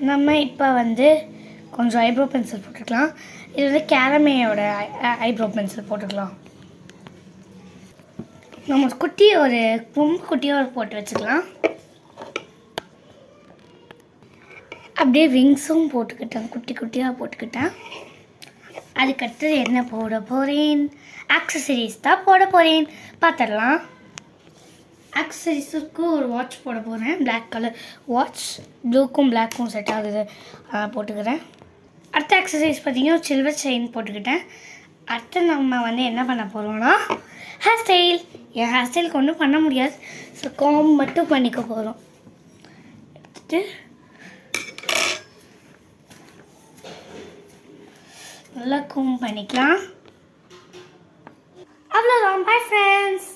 நம்ம இப்போ வந்து கொஞ்சம் ஐப்ரோ பென்சில் போட்டுக்கலாம். இது வந்து கேரமேயோட ஐப்ரோ பென்சில் போட்டுக்கலாம். நம்ம ரொம்ப குட்டியாக போட்டு வச்சுக்கலாம். அப்படியே விங்ஸும் போட்டுக்கிட்டேன், குட்டி குட்டியாக போட்டுக்கிட்டேன். அதுக்கடுத்தது என்ன போட போகிறேன்? ஆக்சசரிஸ் தான் போட போகிறேன், பார்த்துடலாம். ஆக்சசரிஸுக்கு ஒரு வாட்ச் போட போகிறேன். பிளாக் கலர் வாட்ச், ப்ளூக்கும் பிளாக்கும் செட் ஆகுது, போட்டுக்கிறேன். அடுத்த ஆக்சசரிஸ் பார்த்திங்கன்னா சில்வர் செயின் போட்டுக்கிட்டேன். அடுத்து நம்ம வந்து என்ன பண்ண போகிறோம்னா ஹேர் ஸ்டைல். என் ஹேர் ஸ்டைலுக்கு ஒன்றும் பண்ண முடியாது, ஸோ காம் மட்டும் பண்ணிக்க போகிறோம். எடுத்துட்டு நல்லா காம் பண்ணிக்கலாம். அவ்வளோதான். Bye friends.